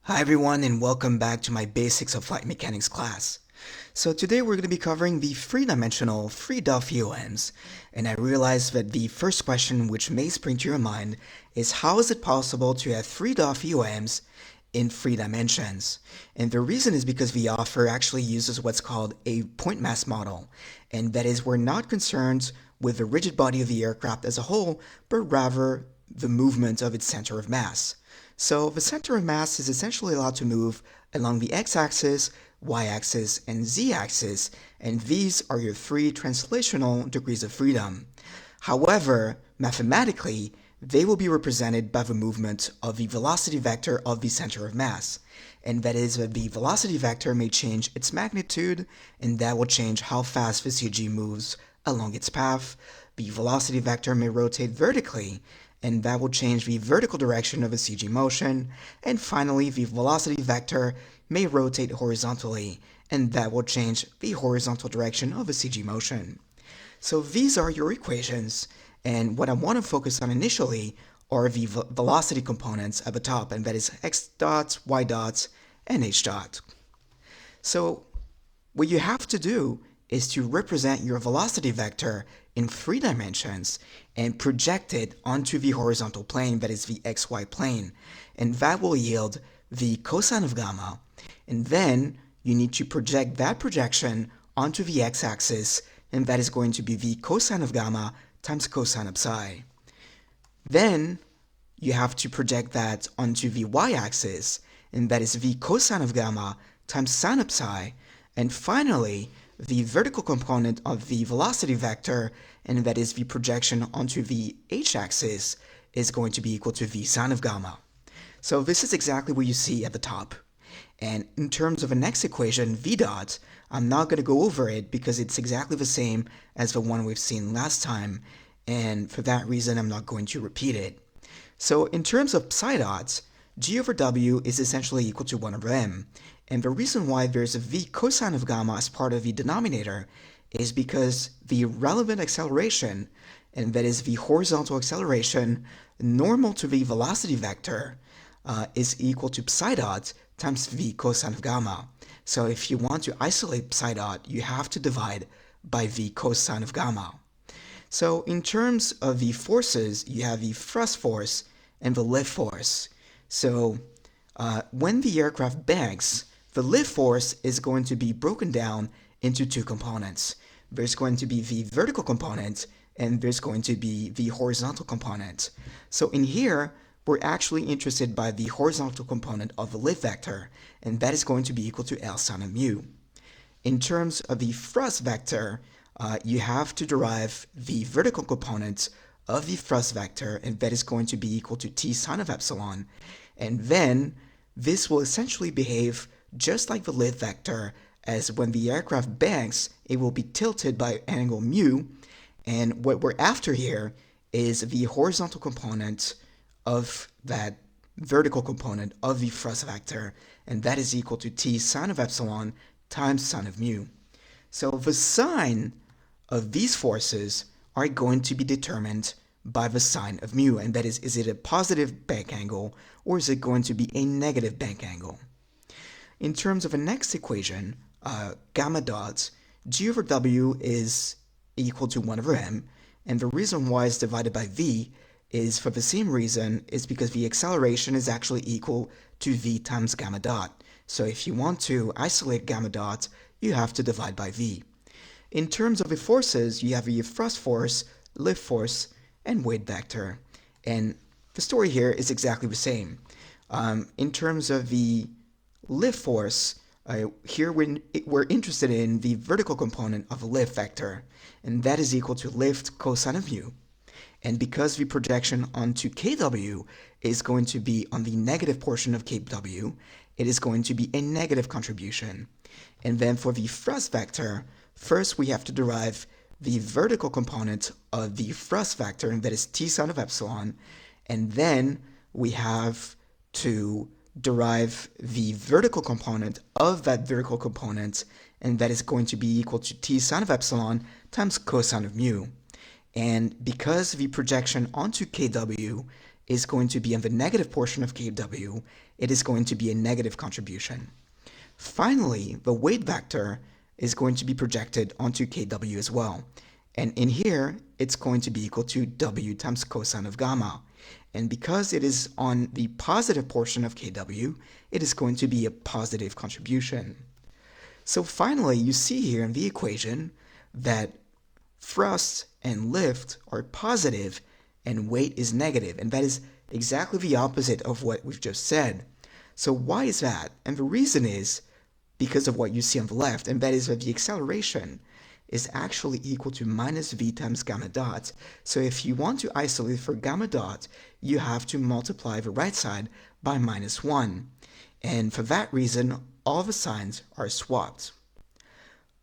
Hi everyone and welcome back to my Basics of Flight Mechanics class. So today we're going to be covering the three-dimensional free DOF EOMs, and I realized that the first question which may spring to your mind is how is it possible to have three DOF EOMs in three dimensions? And the reason is because the author actually uses what's called a point mass model, and that is we're not concerned with the rigid body of the aircraft as a whole, but rather the movement of its center of mass. So the center of mass is essentially allowed to move along the x-axis, y-axis, and z-axis, and these are your three translational degrees of freedom. However, mathematically, they will be represented by the movement of the velocity vector of the center of mass, and that is that the velocity vector may change its magnitude, and that will change how fast the CG moves along its path. The velocity vector may rotate vertically, and that will change the vertical direction of a CG motion. And finally, the velocity vector may rotate horizontally, and that will change the horizontal direction of a CG motion. So these are your equations, and what I want to focus on initially are the velocity components at the top, and that is x dots, y dots, and h dot. So what you have to do is to represent your velocity vector in three dimensions and project it onto the horizontal plane, that is the xy plane, and that will yield the cosine of gamma. And then you need to project that projection onto the x-axis, and that is going to be the cosine of gamma times cosine of psi. Then you have to project that onto the y-axis, and that is the cosine of gamma times sine of psi. And finally, the vertical component of the velocity vector, and that is the projection onto the h-axis, is going to be equal to v sine of gamma. So this is exactly what you see at the top. And in terms of the next equation, v dot, I'm not going to go over it because it's exactly the same as the one we've seen last time, and for that reason I'm not going to repeat it. So in terms of psi dots, g over w is essentially equal to 1 over m. And the reason why there's a v cosine of gamma as part of the denominator is because the relevant acceleration, and that is the horizontal acceleration normal to the velocity vector, is equal to psi dot times v cosine of gamma. So if you want to isolate psi dot, you have to divide by v cosine of gamma. So in terms of the forces, you have the thrust force and the lift force. So when the aircraft banks, the lift force is going to be broken down into two components. There's going to be the vertical component, and there's going to be the horizontal component. So in here, we're actually interested by the horizontal component of the lift vector, and that is going to be equal to L sine of mu. In terms of the thrust vector, you have to derive the vertical component of the thrust vector, and that is going to be equal to T sine of epsilon. And then this will essentially behave just like the lift vector, as when the aircraft banks, it will be tilted by angle mu, and what we're after here is the horizontal component of that vertical component of the thrust vector, and that is equal to T sine of epsilon times sine of mu. So the sign of these forces are going to be determined by the sine of mu, and that is it a positive bank angle or is it going to be a negative bank angle? In terms of the next equation, gamma dots, g over w is equal to 1 over m, and the reason why it's divided by v is for the same reason, is because the acceleration is actually equal to v times gamma dot. So if you want to isolate gamma dot, you have to divide by v. In terms of the forces, you have the thrust force, lift force, and weight vector. And the story here is exactly the same. In terms of the lift force, here we're interested in the vertical component of the lift vector, and that is equal to lift cosine of mu. And because the projection onto kw is going to be on the negative portion of kw, it is going to be a negative contribution. And then for the thrust vector, first we have to derive the vertical component of the thrust vector, and that is T sine of epsilon, and then we have to derive the vertical component of that vertical component, and that is going to be equal to T sine of epsilon times cosine of mu. And because the projection onto kw is going to be on the negative portion of kW, it is going to be a negative contribution. Finally, the weight vector is going to be projected onto kW as well. And in here, it's going to be equal to W times cosine of gamma. And because it is on the positive portion of kW, it is going to be a positive contribution. So finally, you see here in the equation that thrust and lift are positive and weight is negative, and that is exactly the opposite of what we've just said. So why is that? And the reason is because of what you see on the left, and that is that the acceleration is actually equal to minus v times gamma dot. So if you want to isolate for gamma dot, you have to multiply the right side by minus 1. And for that reason, all the signs are swapped.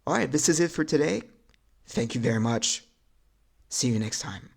Alright, this is it for today. Thank you very much. See you next time.